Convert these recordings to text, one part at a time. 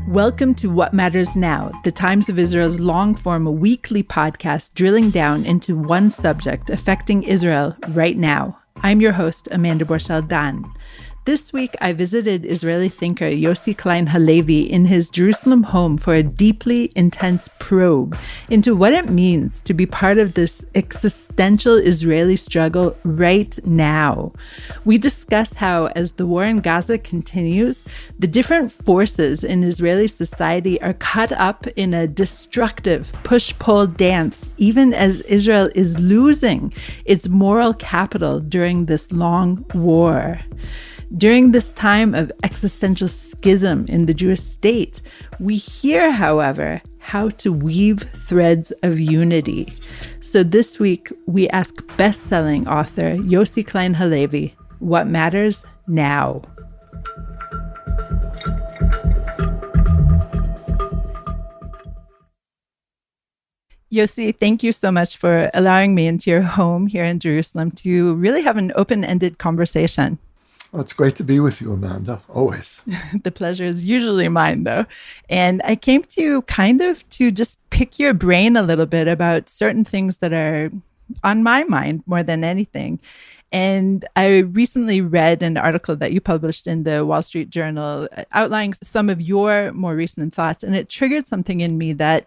Welcome to What Matters Now, the Times of Israel's long-form weekly podcast drilling down into one subject affecting Israel right now. I'm your host, Amanda Borschel-Dan. This week, I visited Israeli thinker Yossi Klein Halevi in his Jerusalem home for a deeply intense probe into what it means to be part of this existential Israeli struggle right now. We discuss how, as the war in Gaza continues, the different forces in Israeli society are caught up in a destructive push-pull dance, even as Israel is losing its moral capital during this long war. During this time of existential schism in the Jewish state, we hear, however, how to weave threads of unity. So this week, we ask best-selling author Yossi Klein Halevi, what matters now? Yossi, thank you so much for allowing me into your home here in Jerusalem to really have an open-ended conversation. Well, it's great to be with you, Amanda, always. The pleasure is usually mine, though. And I came to you kind of to just pick your brain a little bit about certain things that are on my mind more than anything. And I recently read an article that you published in the Wall Street Journal outlining some of your more recent thoughts. And it triggered something in me that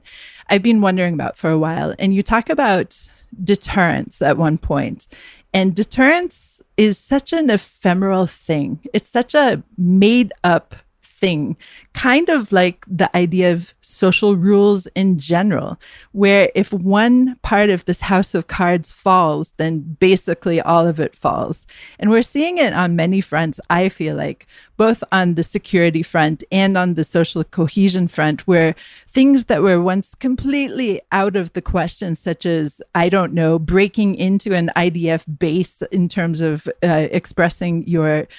I've been wondering about for a while. And you talk about deterrence at one point. And deterrence is such an ephemeral thing. It's such a made up thing, kind of like the idea of social rules in general, where if one part of this house of cards falls, then basically all of it falls. And we're seeing it on many fronts, I feel like, both on the security front and on the social cohesion front, where things that were once completely out of the question, such as, I don't know, breaking into an IDF base in terms of expressing your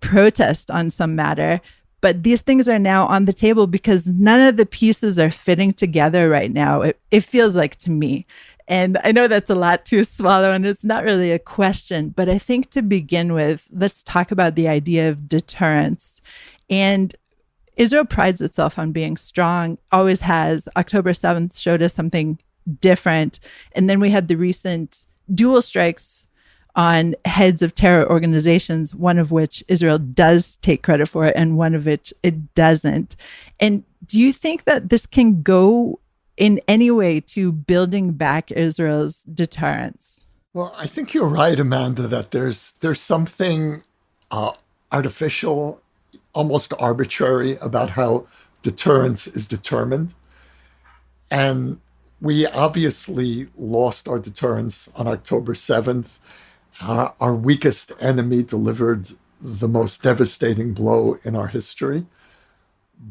protest on some matter. But these things are now on the table because none of the pieces are fitting together right now. It feels like to me. And I know that's a lot to swallow and it's not really a question, but I think to begin with, let's talk about the idea of deterrence. And Israel prides itself on being strong, always has. October 7th showed us something different. And then we had the recent dual strikes on heads of terror organizations, one of which Israel does take credit for and one of which it doesn't. And do you think that this can go in any way to building back Israel's deterrence? Well, I think you're right, Amanda, that there's something artificial, almost arbitrary about how deterrence is determined. And we obviously lost our deterrence on October 7th. Our weakest enemy delivered the most devastating blow in our history.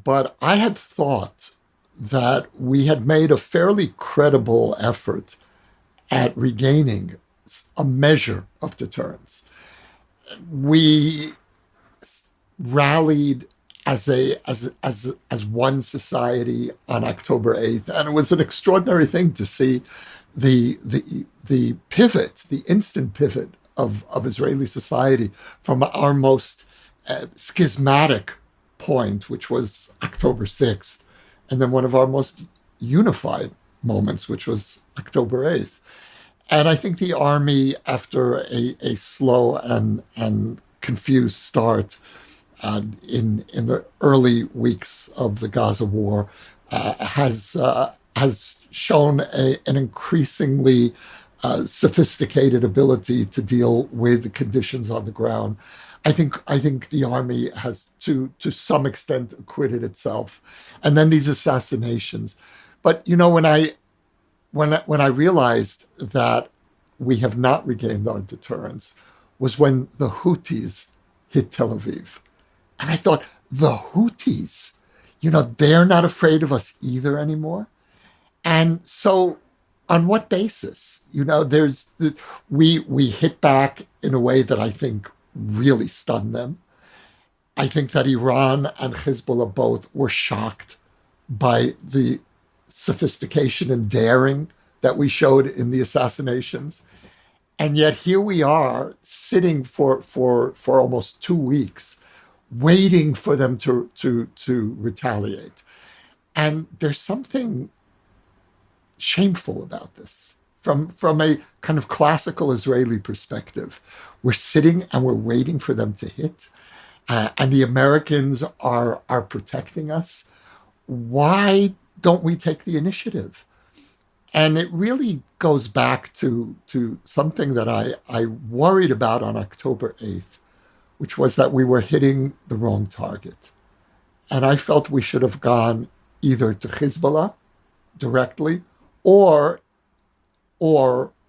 But I had thought that we had made a fairly credible effort at regaining a measure of deterrence. We rallied as one society on October 8th, and it was an extraordinary thing to see the pivot, the instant pivot of Israeli society from our most schismatic point, which was October 6th, and then one of our most unified moments, which was October 8th. And I think the army, after a slow and confused start in the early weeks of the Gaza war, has shown an increasingly sophisticated ability to deal with the conditions on the ground. I think the army has to some extent acquitted itself. And then these assassinations. But you know, when I realized that we have not regained our deterrence was when the Houthis hit Tel Aviv. And I thought, the Houthis, they're not afraid of us either anymore. And so on what basis? We hit back in a way that I think really stunned them. I think that Iran and Hezbollah both were shocked by the sophistication and daring that we showed in the assassinations. And yet here we are sitting for almost 2 weeks waiting for them to retaliate. And there's something shameful about this. From a kind of classical Israeli perspective, we're sitting and we're waiting for them to hit, and the Americans are protecting us. Why don't we take the initiative? And it really goes back to something that I worried about on October 8th, which was that we were hitting the wrong target. And I felt we should have gone either to Hezbollah directly, or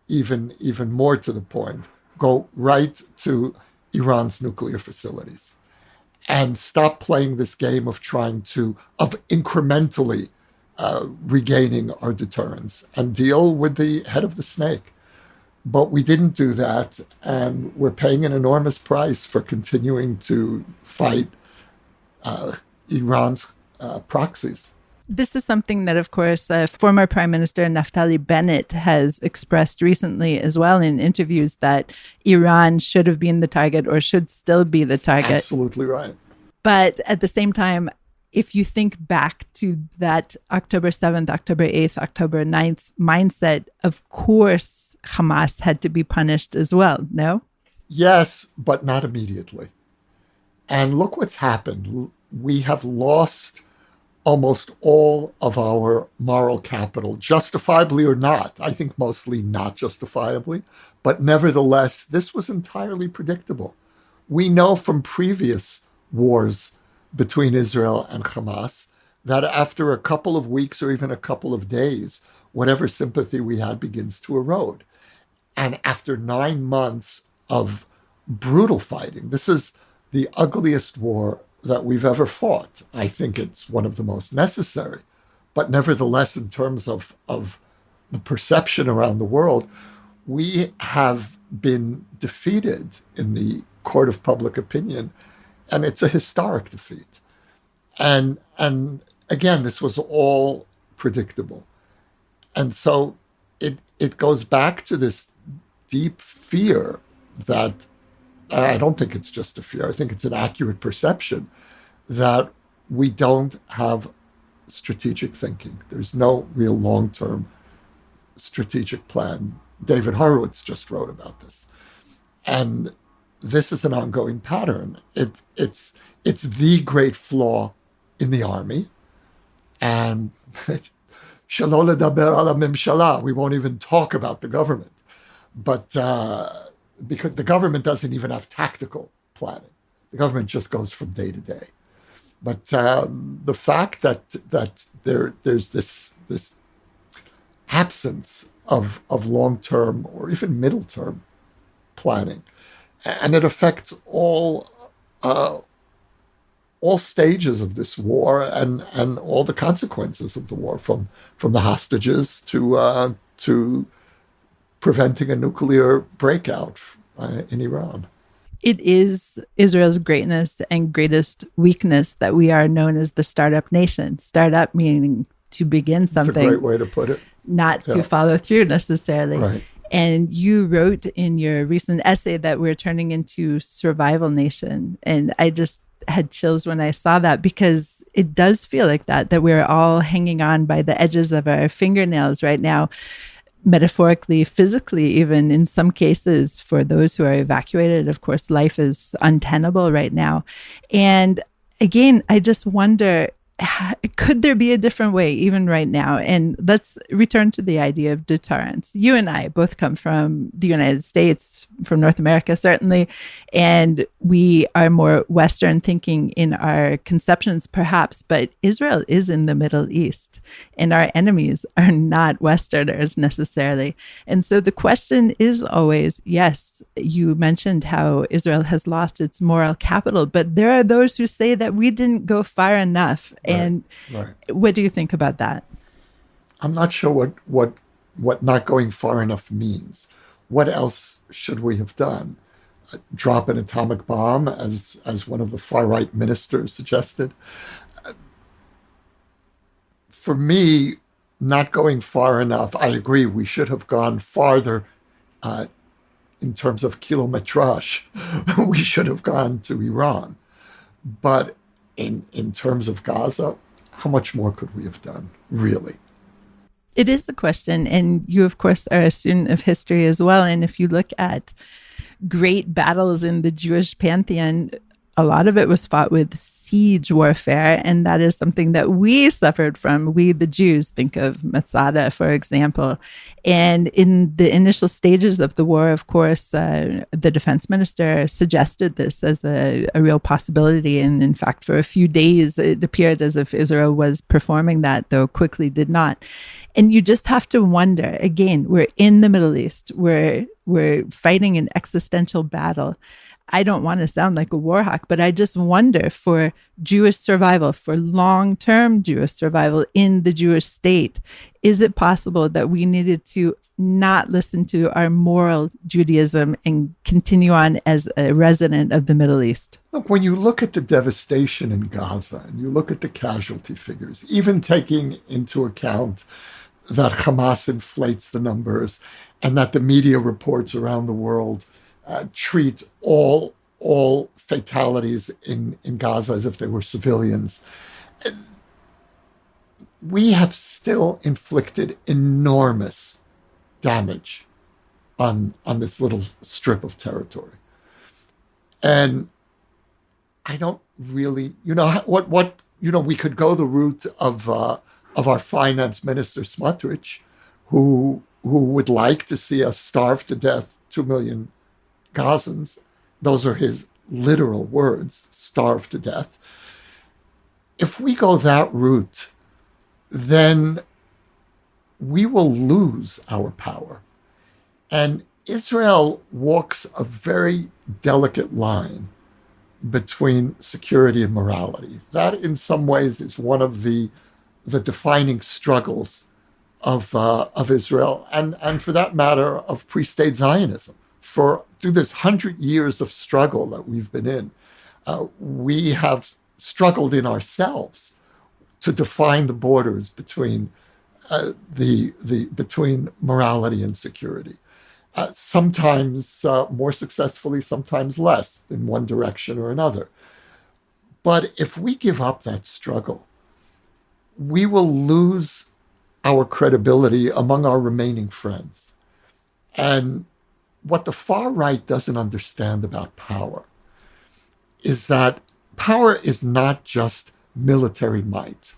even more to the point, go right to Iran's nuclear facilities and stop playing this game of incrementally regaining our deterrence and deal with the head of the snake. But we didn't do that, and we're paying an enormous price for continuing to fight Iran's proxies. This is something that, of course, former Prime Minister Naftali Bennett has expressed recently as well in interviews, that Iran should have been the target or should still be the target. Absolutely right. But at the same time, if you think back to that October 7th, October 8th, October 9th mindset, of course, Hamas had to be punished as well, no? Yes, but not immediately. And look what's happened. We have lost almost all of our moral capital, justifiably or not. I think mostly not justifiably, but nevertheless, this was entirely predictable. We know from previous wars between Israel and Hamas that after a couple of weeks or even a couple of days, whatever sympathy we had begins to erode. And after 9 months of brutal fighting, this is the ugliest war that we've ever fought. I think it's one of the most necessary. But nevertheless, in terms of the perception around the world, we have been defeated in the court of public opinion, and it's a historic defeat. And again, this was all predictable. And so it goes back to this deep fear that I don't think it's just a fear. I think it's an accurate perception that we don't have strategic thinking. There's no real long-term strategic plan. David Horowitz just wrote about this. And this is an ongoing pattern. It's the great flaw in the army. And Shalom ledaber ala memshala. We won't even talk about the government. But because the government doesn't even have tactical planning. The government just goes from day to day. But the fact that there's this absence of long-term or even middle-term planning, and it affects all stages of this war and all the consequences of the war, from the hostages to preventing a nuclear breakout in Iran. It is Israel's greatness and greatest weakness that we are known as the startup nation. Startup meaning to begin something. That's a great way to put it. Not to follow through necessarily. Right. And you wrote in your recent essay that we're turning into survival nation. And I just had chills when I saw that, because it does feel like that we're all hanging on by the edges of our fingernails right now. Metaphorically, physically, even in some cases, for those who are evacuated. Of course, life is untenable right now. And again, I just wonder, could there be a different way even right now? And let's return to the idea of deterrence. You and I both come from the United States, from North America, certainly, and we are more Western thinking in our conceptions, perhaps, but Israel is in the Middle East, and our enemies are not Westerners necessarily. And so the question is always, yes, you mentioned how Israel has lost its moral capital, but there are those who say that we didn't go far enough. And what do you think about that? I'm not sure what not going far enough means. What else should we have done? Drop an atomic bomb, as one of the far-right ministers suggested? For me, not going far enough, I agree, we should have gone farther in terms of kilometrage. We should have gone to Iran. But in terms of Gaza, how much more could we have done, really? It is a question. And you, of course, are a student of history as well. And if you look at great battles in the Jewish pantheon, a lot of it was fought with siege warfare. And that is something that we suffered from. We, the Jews, think of Masada, for example. And in the initial stages of the war, of course, the defense minister suggested this as a real possibility. And in fact, for a few days, it appeared as if Israel was performing that, though quickly did not. And you just have to wonder, again, we're in the Middle East. We're fighting an existential battle. I don't want to sound like a war hawk, but I just wonder for Jewish survival, for long-term Jewish survival in the Jewish state, is it possible that we needed to not listen to our moral Judaism and continue on as a resident of the Middle East? Look, when you look at the devastation in Gaza and you look at the casualty figures, even taking into account that Hamas inflates the numbers and that the media reports around the world treat all fatalities in Gaza as if they were civilians, we have still inflicted enormous damage on this little strip of territory. And I don't really, we could go the route of our finance minister Smotrich, who would like to see us starve to death 2 million Gazans. Those are his literal words, starve to death. If we go that route, then we will lose our power. And Israel walks a very delicate line between security and morality. That, in some ways, is one of the defining struggles of Israel, and for that matter, of pre-state Zionism. Through this 100 years of struggle that we've been in, we have struggled in ourselves to define the borders between between morality and security. Sometimes more successfully, sometimes less, in one direction or another. But if we give up that struggle, we will lose our credibility among our remaining friends. And what the far right doesn't understand about power is that power is not just military might.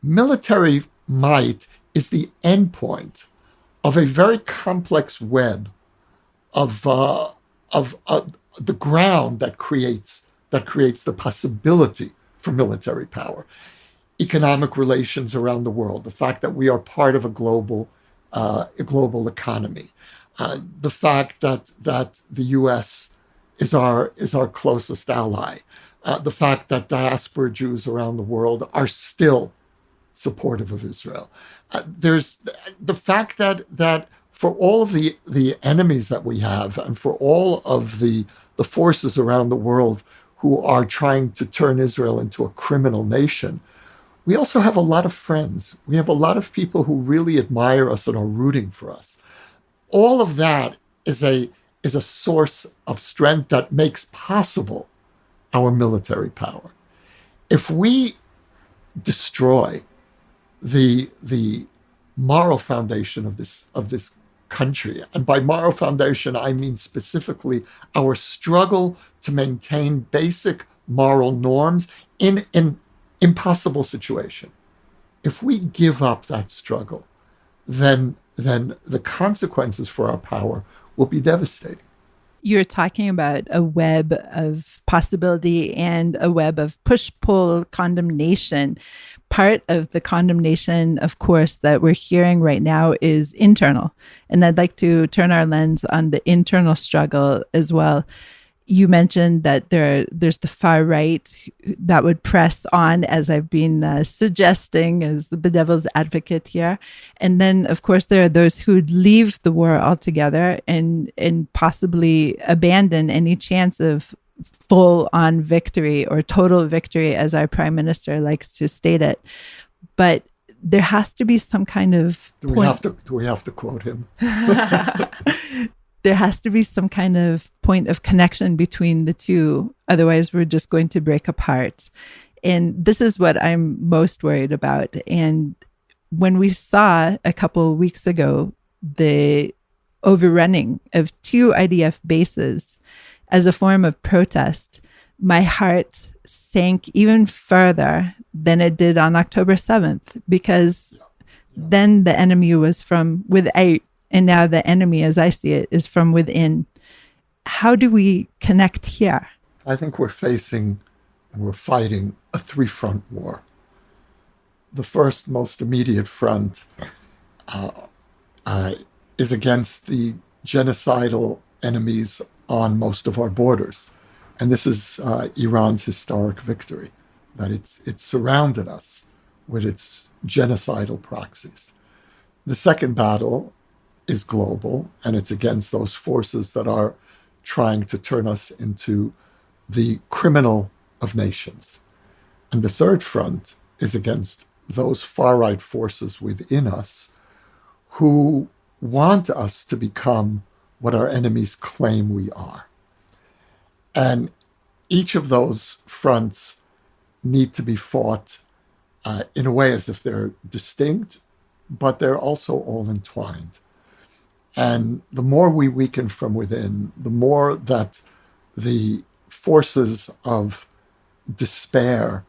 Military might is the endpoint of a very complex web of the ground that creates the possibility for military power. Economic relations around the world, the fact that we are part of a global economy, the fact that the U.S. is our closest ally, the fact that diaspora Jews around the world are still supportive of Israel. There's the fact that for all of the enemies that we have, and for all of the forces around the world who are trying to turn Israel into a criminal nation, we also have a lot of friends. We have a lot of people who really admire us and are rooting for us. All of that is a source of strength that makes possible our military power. If we destroy the moral foundation of this country, and by moral foundation I mean specifically our struggle to maintain basic moral norms in an impossible situation. If we give up that struggle, then the consequences for our power will be devastating. You're talking about a web of possibility and a web of push-pull condemnation. Part of the condemnation, of course, that we're hearing right now is internal. And I'd like to turn our lens on the internal struggle as well. You mentioned that there's the far right that would press on, as I've been suggesting, as the devil's advocate here. And then, of course, there are those who'd leave the war altogether and possibly abandon any chance of full-on victory or total victory, as our prime minister likes to state it. But there has to be some kind of Do we have to quote him? there has to be some kind of point of connection between the two. Otherwise, we're just going to break apart. And this is what I'm most worried about. And when we saw a couple of weeks ago the overrunning of 2 IDF bases as a form of protest, my heart sank even further than it did on October 7th, because then the enemy was from without, and now the enemy, as I see it, is from within. How do we connect here? I think we're fighting a 3-front war. The first, most immediate front is against the genocidal enemies on most of our borders. And this is Iran's historic victory, that it surrounded us with its genocidal proxies. The second battle is global, and it's against those forces that are trying to turn us into the criminal of nations. And the third front is against those far-right forces within us who want us to become what our enemies claim we are. And each of those fronts need to be fought in a way as if they're distinct, but they're also all entwined. And the more we weaken from within, the more that the forces of despair,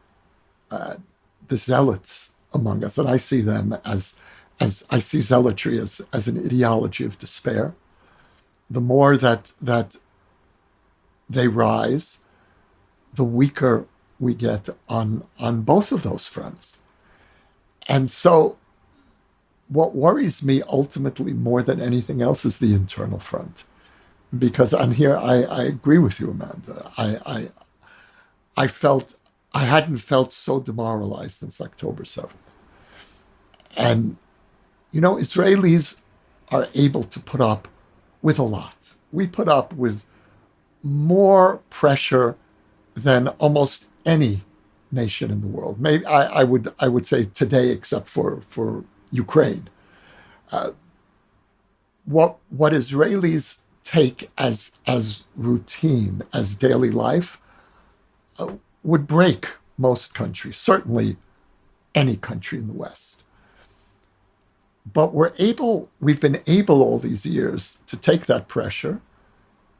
the zealots among us, and I see them as I see zealotry as an ideology of despair, the more that they rise, the weaker we get on both of those fronts. And so what worries me ultimately more than anything else is the internal front. Because on here, I agree with you, Amanda. I hadn't felt so demoralized since October 7th. And, Israelis are able to put up with a lot. We put up with more pressure than almost any nation in the world. Maybe I would say today, except for Ukraine. What Israelis take as routine, as daily life, would break most countries, certainly any country in the West. But we've been able all these years to take that pressure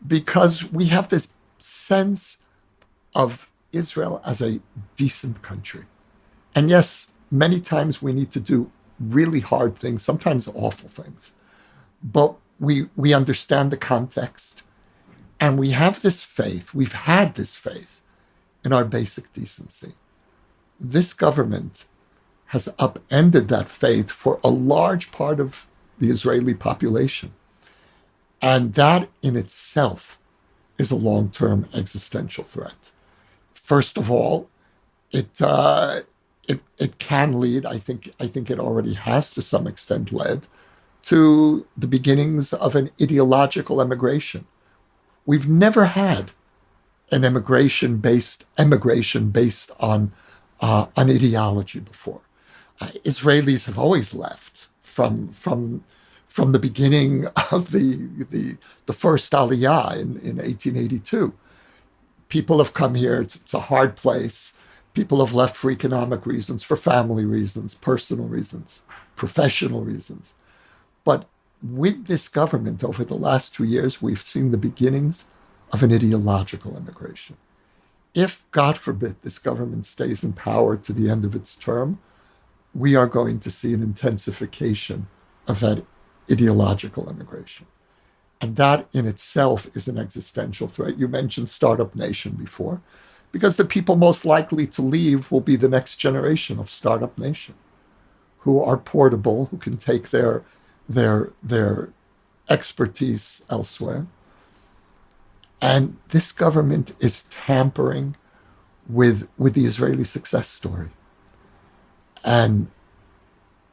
because we have this sense of Israel as a decent country. And yes, many times we need to do really hard things, sometimes awful things. But we understand the context, and we have this faith, we've had this faith in our basic decency. This government has upended that faith for a large part of the Israeli population. And that in itself is a long-term existential threat. First of all, it can lead, I think it already has to some extent led, to the beginnings of an ideological emigration. We've never had an emigration based on ideology before. Israelis have always left from the beginning of the first Aliyah in 1882. People have come here. It's a hard place. People have left for economic reasons, for family reasons, personal reasons, professional reasons. But with this government over the last 2 years, we've seen the beginnings of an ideological immigration. If, God forbid, this government stays in power to the end of its term, we are going to see an intensification of that ideological immigration. And that in itself is an existential threat. You mentioned startup nation before, because the people most likely to leave will be the next generation of startup nation, who are portable, who can take their expertise elsewhere. And this government is tampering with the Israeli success story. And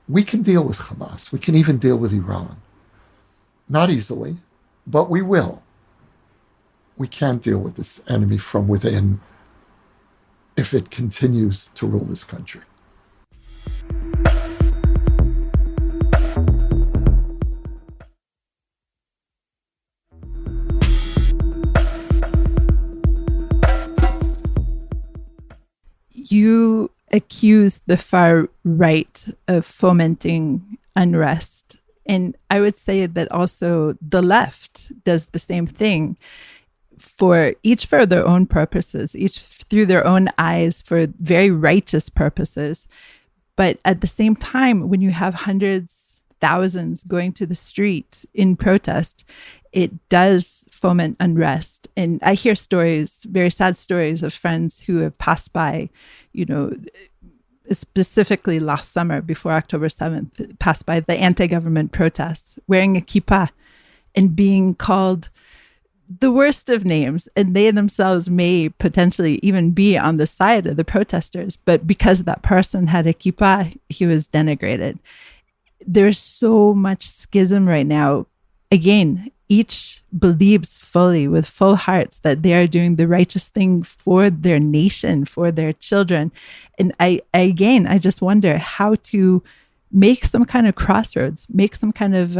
we can deal with Hamas. We can even deal with Iran. Not easily, but we will. We can't deal with this enemy from within if it continues to rule this country. you accuse the far right of fomenting unrest. And I would say that also the left does the same thing, for each for their own purposes, each through their own eyes for very righteous purposes. But at the same time, when you have hundreds, thousands going to the street in protest, it does foment unrest. And I hear stories, very sad stories of friends who have passed by, specifically last summer before October 7th, passed by the anti-government protests wearing a kippah and being called the worst of names. And they themselves may potentially even be on the side of the protesters. But because that person had a kippah, he was denigrated. There's so much schism right now. Again, each believes fully with full hearts that they are doing the righteous thing for their nation, for their children. And I just wonder how to make some kind of crossroads, make some kind of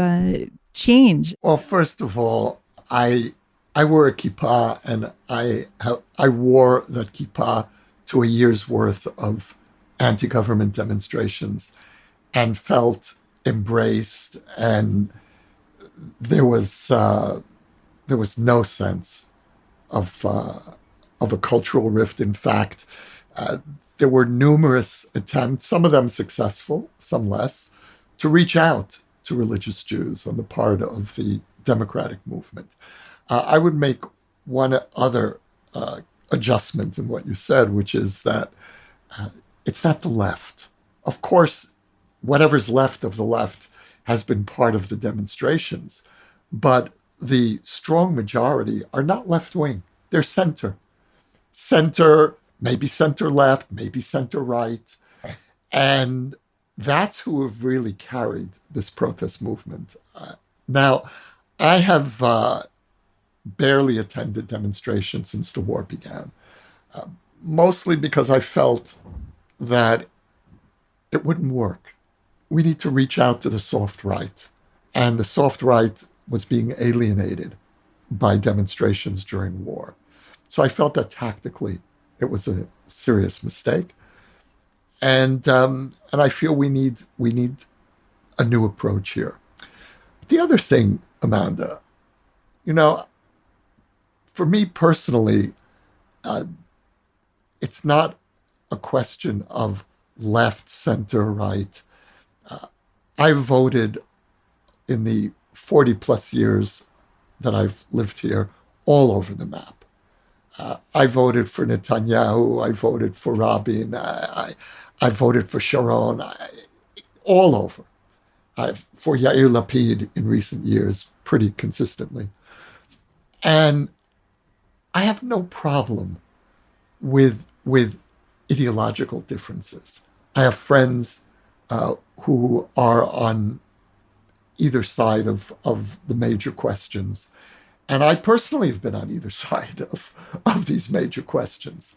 change. Well, first of all, I wore a kippah, and I wore that kippah to a year's worth of anti-government demonstrations and felt embraced, and there was no sense of a cultural rift. In fact, there were numerous attempts, some of them successful, some less, to reach out to religious Jews on the part of the democratic movement. I would make one other adjustment in what you said, which is that it's not the left. Of course, whatever's left of the left has been part of the demonstrations, but the strong majority are not left-wing. They're center, maybe center-left, maybe center-right. And that's who have really carried this protest movement. Now, I have barely attended demonstrations since the war began, mostly because I felt that it wouldn't work. We need to reach out to the soft right. And the soft right was being alienated by demonstrations during war. So I felt that tactically it was a serious mistake. And I feel we need a new approach here. The other thing, Amanda, for me personally, it's not a question of left, center, right. I voted in the 40 plus years that I've lived here all over the map. I voted for Netanyahu. I voted for Rabin. I voted for Sharon. All over. For Yair Lapid in recent years, pretty consistently. And I have no problem with ideological differences. I have friends who are on either side of the major questions. And I personally have been on either side of these major questions.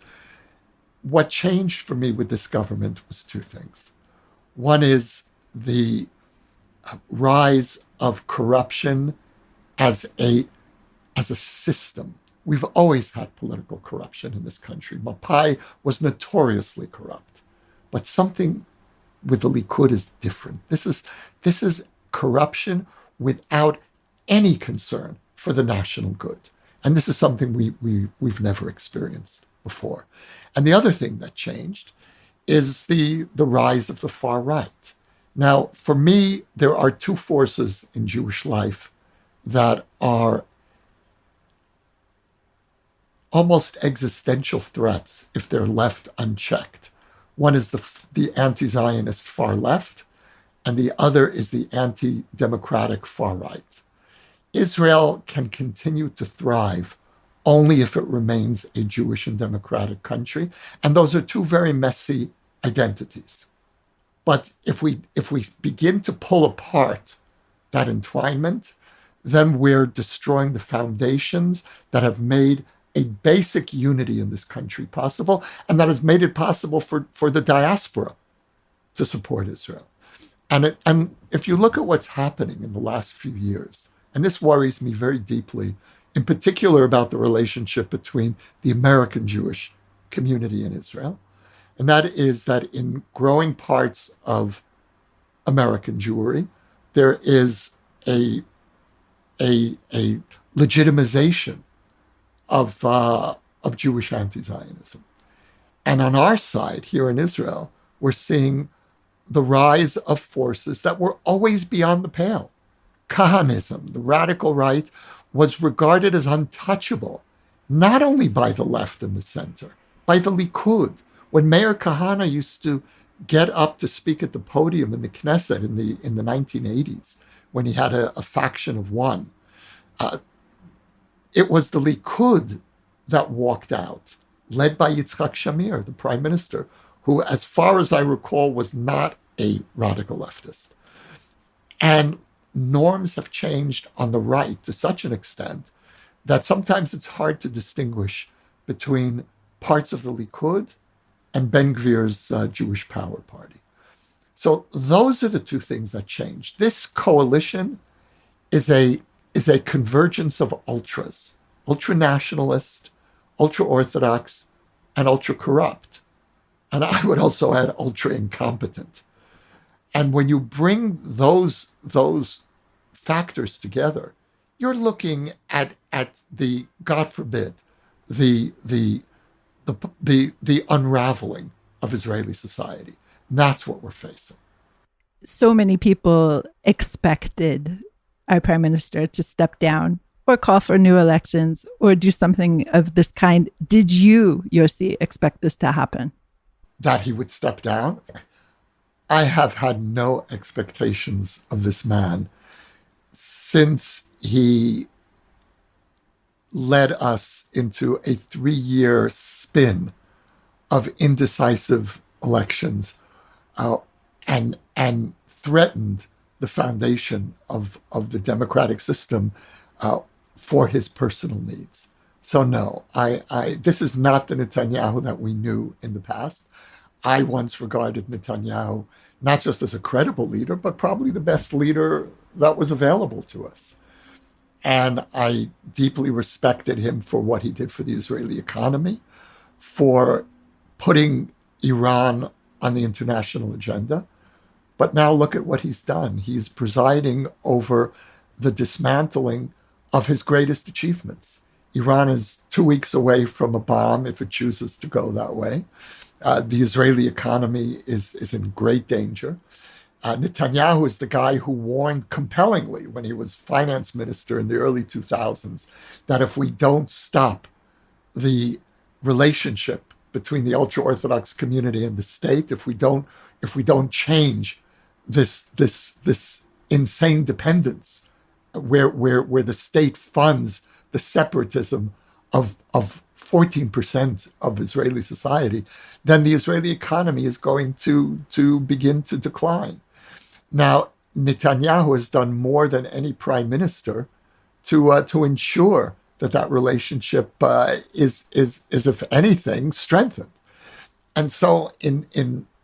What changed for me with this government was two things. One is the rise of corruption as a system. We've always had political corruption in this country. Mapai was notoriously corrupt. But something with the Likud is different. This is corruption without any concern for the national good. And this is something we've never experienced before. And the other thing that changed is the rise of the far right. Now, for me, there are two forces in Jewish life that are almost existential threats if they're left unchecked. One is the anti-Zionist far left, and the other is the anti-democratic far right. Israel can continue to thrive only if it remains a Jewish and democratic country, and those are two very messy identities. But if we begin to pull apart that entwinement, then we're destroying the foundations that have made a basic unity in this country possible, and that has made it possible for the diaspora to support Israel. And if you look at what's happening in the last few years, and this worries me very deeply, in particular about the relationship between the American Jewish community in Israel And that is that in growing parts of American Jewry, there is a legitimization of Jewish anti-Zionism. And on our side here in Israel, we're seeing the rise of forces that were always beyond the pale. Kahanism, the radical right, was regarded as untouchable, not only by the left and the center, by the Likud. When Meir Kahane used to get up to speak at the podium in the Knesset in the 1980s, when he had a faction of one, it was the Likud that walked out, led by Yitzhak Shamir, the prime minister, who, as far as I recall, was not a radical leftist. And norms have changed on the right to such an extent that sometimes it's hard to distinguish between parts of the Likud and Ben Gvir's Jewish Power Party. So those are the two things that changed. This coalition is a convergence of ultras, ultra-nationalist, ultra-Orthodox, and ultra-corrupt. And I would also add ultra-incompetent. And when you bring those factors together, you're looking at the, God forbid, the unraveling of Israeli society. And that's what we're facing. So many people expected our prime minister to step down or call for new elections or do something of this kind. Did you, Yossi, expect this to happen? That he would step down? I have had no expectations of this man since he led us into a 3-year spin of indecisive elections and threatened the foundation of the democratic system for his personal needs. So no, this is not the Netanyahu that we knew in the past. I once regarded Netanyahu not just as a credible leader, but probably the best leader that was available to us. And I deeply respected him for what he did for the Israeli economy, for putting Iran on the international agenda. But now look at what he's done. He's presiding over the dismantling of his greatest achievements. Iran is 2 weeks away from a bomb if it chooses to go that way. The Israeli economy is in great danger. Netanyahu is the guy who warned compellingly when he was finance minister in the early 2000s that if we don't stop the relationship between the ultra-Orthodox community and the state, if we don't change this insane dependence where the state funds the separatism of 14% of Israeli society, then the Israeli economy is going to begin to decline. Now, Netanyahu has done more than any prime minister to ensure that relationship is if anything strengthened. And so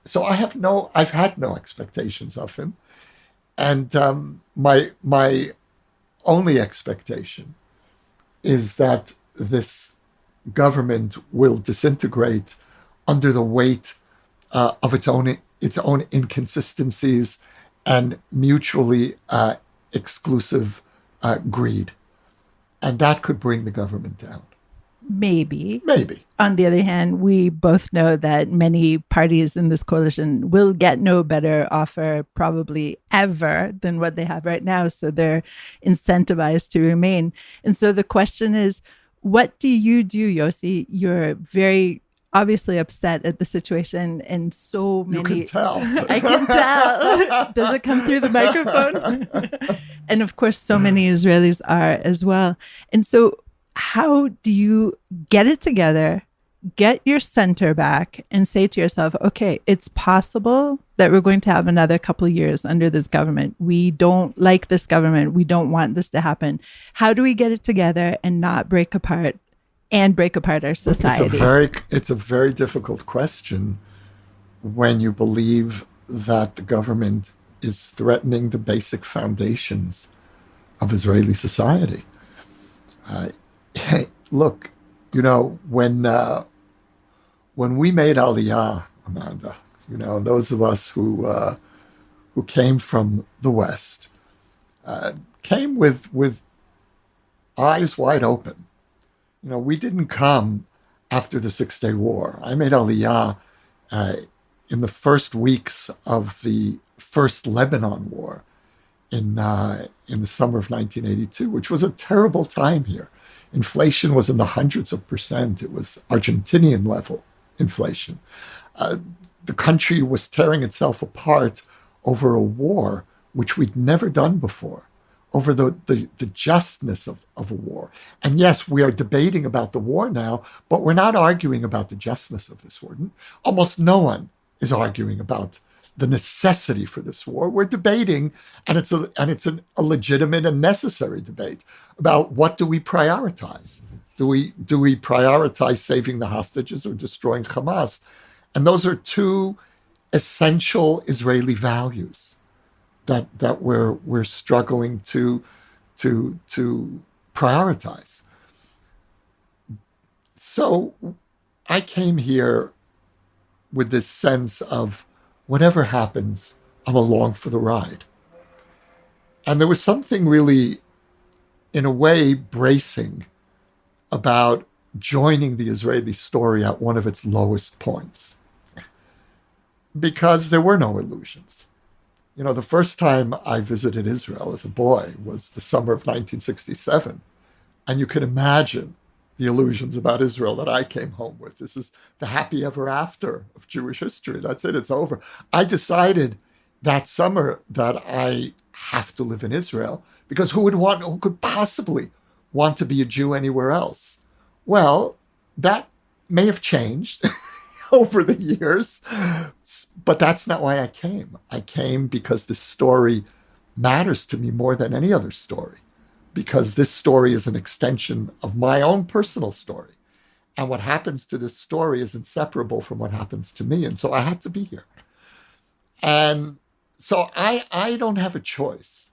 so I've had no expectations of him, and my only expectation is that this government will disintegrate under the weight of its own inconsistencies and mutually exclusive greed. And that could bring the government down. Maybe. Maybe. On the other hand, we both know that many parties in this coalition will get no better offer probably ever than what they have right now. So they're incentivized to remain. And so the question is, what do you do, Yossi? You're very obviously upset at the situation, and so many. You can tell. I can tell. Does it come through the microphone? And of course, so many Israelis are as well. And so, how do you get it together, get your center back, and say to yourself, okay, it's possible that we're going to have another couple of years under this government. We don't like this government. We don't want this to happen. How do we get it together and not break apart and break apart our society? It's a very difficult question when you believe that the government is threatening the basic foundations of Israeli society. Look, when we made Aliyah Amanda. Those of us who came from the West came with eyes wide open. We didn't come after the Six-Day War. I made Aliyah in the first weeks of the first Lebanon War in the summer of 1982, which was a terrible time here. Inflation was in the hundreds of percent. It was Argentinian level inflation. The country was tearing itself apart over a war which we'd never done before, over the justness of a war. And yes, we are debating about the war now, but we're not arguing about the justness of this war. Almost no one is arguing about the necessity for this war. We're debating, and it's a legitimate and necessary debate about what do we prioritize. Do we prioritize saving the hostages or destroying Hamas? And those are two essential Israeli values that we're struggling to prioritize. So I came here with this sense of whatever happens, I'm along for the ride. And there was something really, in a way, bracing about joining the Israeli story at one of its lowest points, because there were no illusions. The first time I visited Israel as a boy was the summer of 1967. And you can imagine the illusions about Israel that I came home with. This is the happy ever after of Jewish history. That's it. It's over. I decided that summer that I have to live in Israel, because who could possibly want to be a Jew anywhere else? Well, that may have changed over the years, but that's not why I came. I came because this story matters to me more than any other story, because this story is an extension of my own personal story. And what happens to this story is inseparable from what happens to me. And so I had to be here. And so I don't have a choice.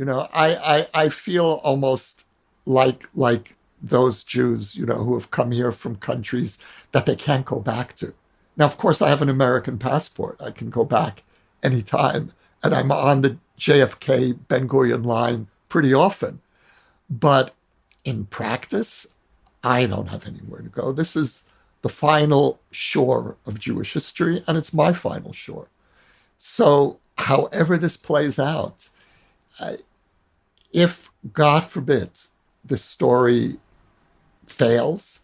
I feel almost like those Jews, who have come here from countries that they can't go back to. Now, of course, I have an American passport. I can go back anytime. And I'm on the JFK Ben Gurion line pretty often. But in practice, I don't have anywhere to go. This is the final shore of Jewish history, and it's my final shore. So however this plays out, if, God forbid, this story fails,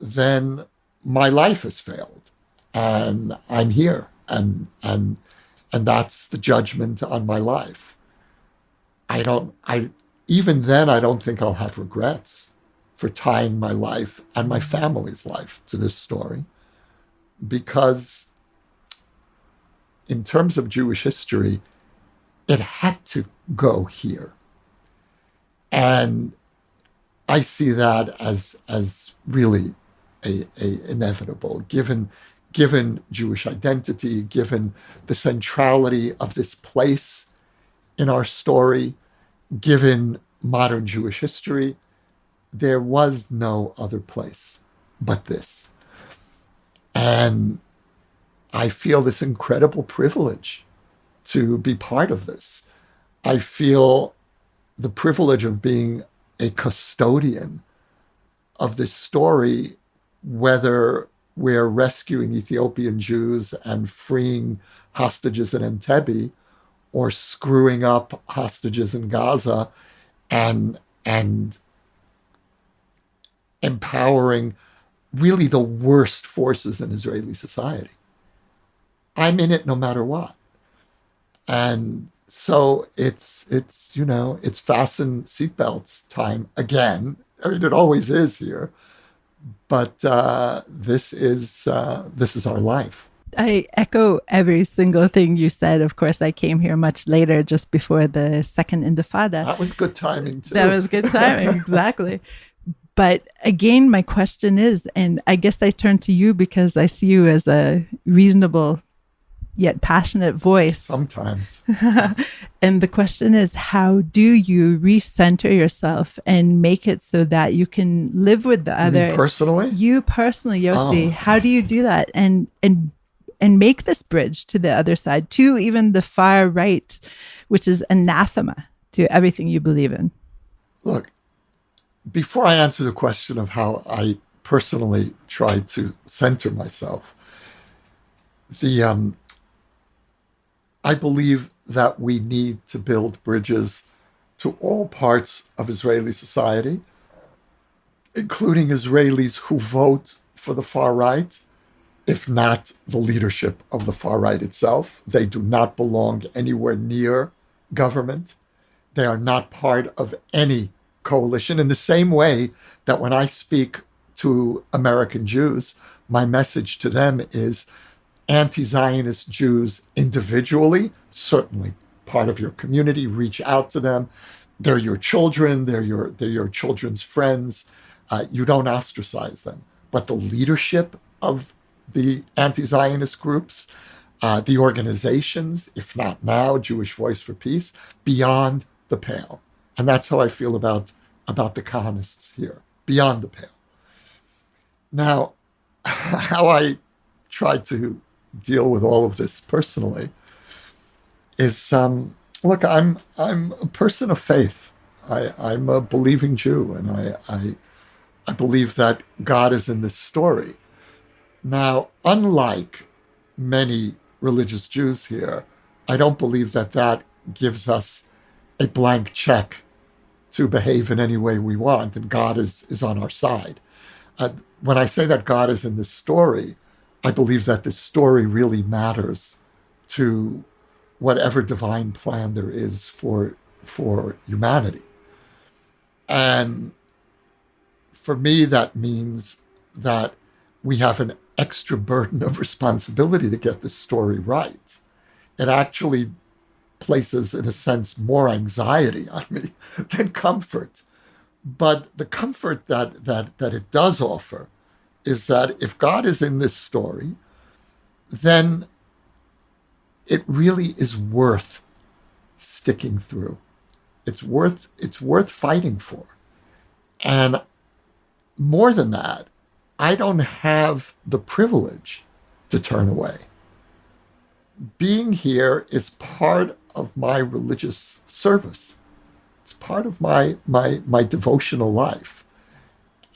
then my life has failed, and I'm here, and that's the judgment on my life. Even then, I don't think I'll have regrets for tying my life and my family's life to this story, because in terms of Jewish history, it had to go here. And I see that as really a inevitable, given Jewish identity, given the centrality of this place in our story, given modern Jewish history. There was no other place but this. And I feel this incredible privilege to be part of this. I feel the privilege of being a custodian of this story, whether we're rescuing Ethiopian Jews and freeing hostages in Entebbe, or screwing up hostages in Gaza and empowering really the worst forces in Israeli society. I'm in it no matter what. And so it's fasten seatbelts time again. I mean, it always is here, but this is our life. I echo every single thing you said. Of course, I came here much later, just before the second Intifada. That was good timing, too. That was good timing, exactly. But again, my question is, and I guess I turn to you because I see you as a reasonable yet passionate voice. Sometimes. And the question is, how do you recenter yourself and make it so that you can live with the other? You personally? You personally, Yossi. Oh. How do you do that? And and make this bridge to the other side, to even the far right, which is anathema to everything you believe in? Look, before I answer the question of how I personally try to center myself, I believe that we need to build bridges to all parts of Israeli society, including Israelis who vote for the far right, if not the leadership of the far right itself. They do not belong anywhere near government. They are not part of any coalition, in the same way that when I speak to American Jews, my message to them is anti-Zionist Jews individually, certainly part of your community, reach out to them. They're your children, they're your children's friends. You don't ostracize them. But the leadership of the anti-Zionist groups, the organizations, if not now, Jewish Voice for Peace, beyond the pale. And that's how I feel about the Kahanists here, beyond the pale. Now, how I try to deal with all of this personally is, look, I'm a person of faith. I'm a believing Jew, and I believe that God is in this story. Now, unlike many religious Jews here, I don't believe that gives us a blank check to behave in any way we want, and God is on our side. When I say that God is in this story, I believe that this story really matters to whatever divine plan there is for humanity. And for me, that means that we have an extra burden of responsibility to get this story right. It actually places, in a sense, more anxiety on me than comfort. But the comfort that it does offer is that if God is in this story, then it really is worth sticking through. It's worth fighting for. And more than that, I don't have the privilege to turn away. Being here is part of my religious service. It's part of my devotional life.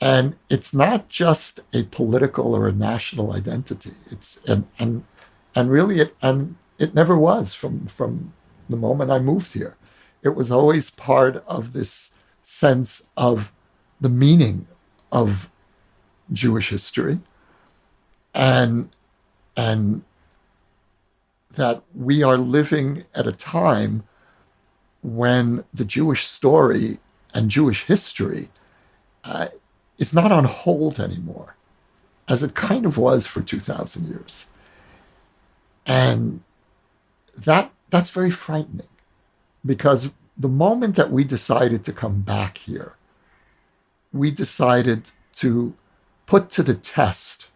And it's not just a political or a national identity. It never was from the moment I moved here. It was always part of this sense of the meaning of Jewish history, and that we are living at a time when the Jewish story and Jewish history is not on hold anymore, as it kind of was for 2,000 years. And that's very frightening, because the moment that we decided to come back here, we decided to put to the test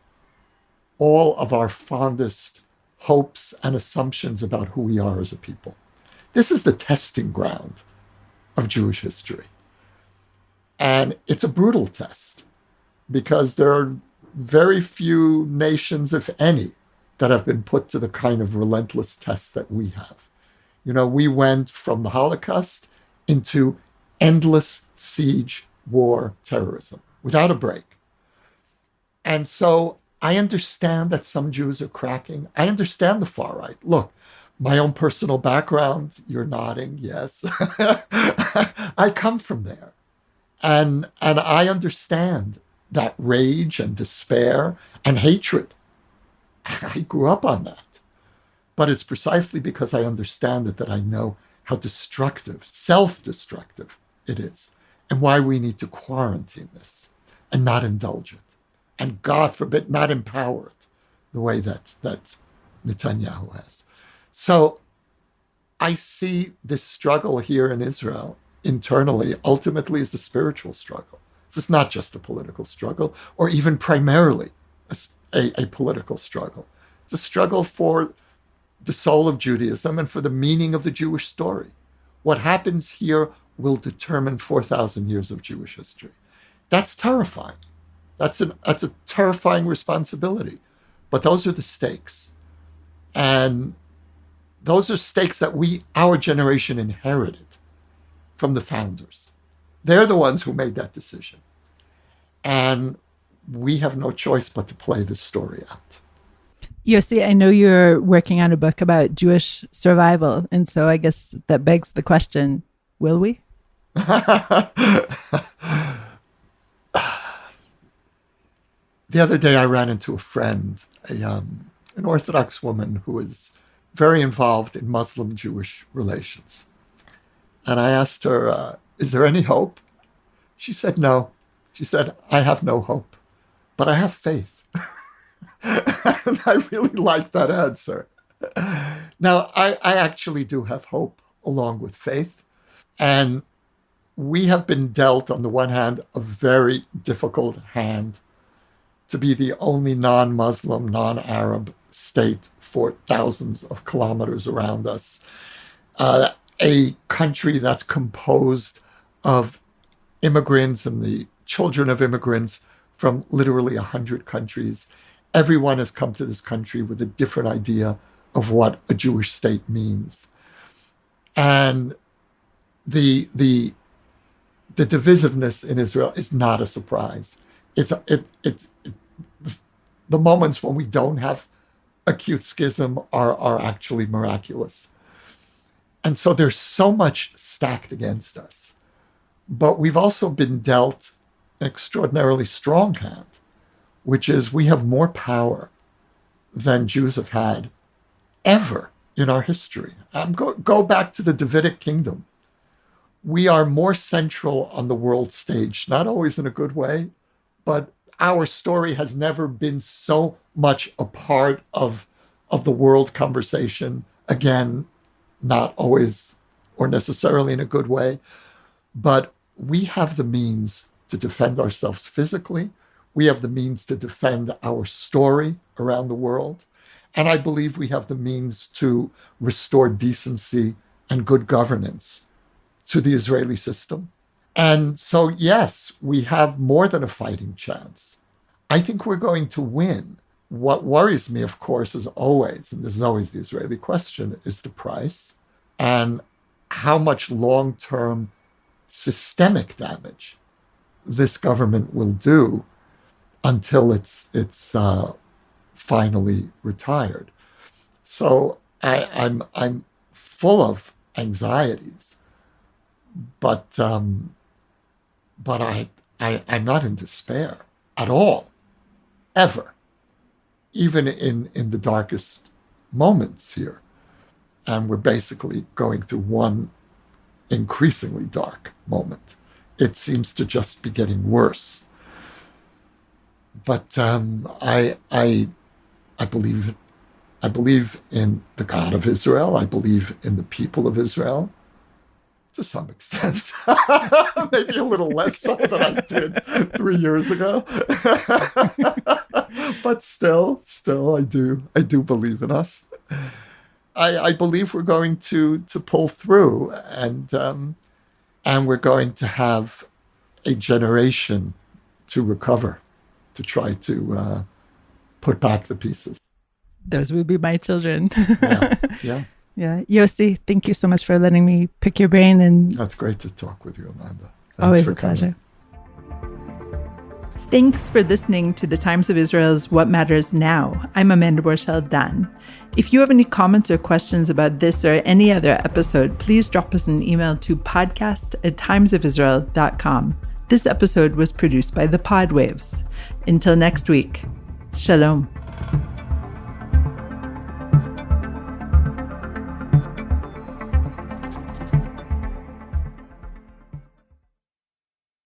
all of our fondest hopes and assumptions about who we are as a people. This is the testing ground of Jewish history. And it's a brutal test, because there are very few nations, if any, that have been put to the kind of relentless test that we have. You know, we went from the Holocaust into endless siege, war, terrorism, without a break. And so I understand that some Jews are cracking. I understand the far right. Look, my own personal background, you're nodding, yes. I come from there. And I understand that rage and despair and hatred. I grew up on that. But it's precisely because I understand it that I know how destructive, self-destructive it is, and why we need to quarantine this and not indulge it. And God forbid, not empower it the way that Netanyahu has. So I see this struggle here in Israel internally, ultimately, as a spiritual struggle. This is not just a political struggle, or even primarily a political struggle. It's a struggle for the soul of Judaism and for the meaning of the Jewish story. What happens here will determine 4,000 years of Jewish history. That's terrifying. That's a terrifying responsibility. But those are the stakes. And those are stakes that our generation inherited from the founders. They're the ones who made that decision. And we have no choice but to play this story out. Yossi, I know you're working on a book about Jewish survival. And so I guess that begs the question, will we? The other day I ran into a friend, an Orthodox woman who is very involved in Muslim-Jewish relations. And I asked her, is there any hope? She said, no. She said, I have no hope, but I have faith. And I really like that answer. Now, I actually do have hope along with faith. And we have been dealt, on the one hand, a very difficult hand to be the only non-Muslim, non-Arab state for thousands of kilometers around us. A country that's composed of immigrants and the children of immigrants from literally 100 countries. Everyone has come to this country with a different idea of what a Jewish state means. And the divisiveness in Israel is not a surprise. It's the moments when we don't have acute schism are actually miraculous. And so there's so much stacked against us. But we've also been dealt an extraordinarily strong hand, which is we have more power than Jews have had ever in our history. Go back to the Davidic kingdom. We are more central on the world stage, not always in a good way, but our story has never been so much a part of the world conversation. Again, not always or necessarily in a good way, but we have the means to defend ourselves physically. We have the means to defend our story around the world. And I believe we have the means to restore decency and good governance to the Israeli system. And so, yes, we have more than a fighting chance. I think we're going to win. What worries me, of course, is always, and this is always the Israeli question, is the price and how much long-term systemic damage this government will do until it's finally retired. So I'm full of anxieties, but I'm not in despair at all, ever, even in the darkest moments here. And we're basically going through one increasingly dark moment. It seems to just be getting worse. But I believe in the God of Israel. I believe in the people of Israel to some extent. Maybe a little less so than I did 3 years ago. But still, I do believe in us. I believe we're going to pull through, and we're going to have a generation to recover, to try to put back the pieces. Those would be my children. Yeah. Yeah. Yossi, thank you so much for letting me pick your brain. And that's great to talk with you, Amanda. Thanks always for a pleasure. Coming. Thanks for listening to the Times of Israel's What Matters Now. I'm Amanda Borschel-Dan. If you have any comments or questions about this or any other episode, please drop us an email to podcast@timesofisrael.com. This episode was produced by the Pod Waves. Until next week, Shalom.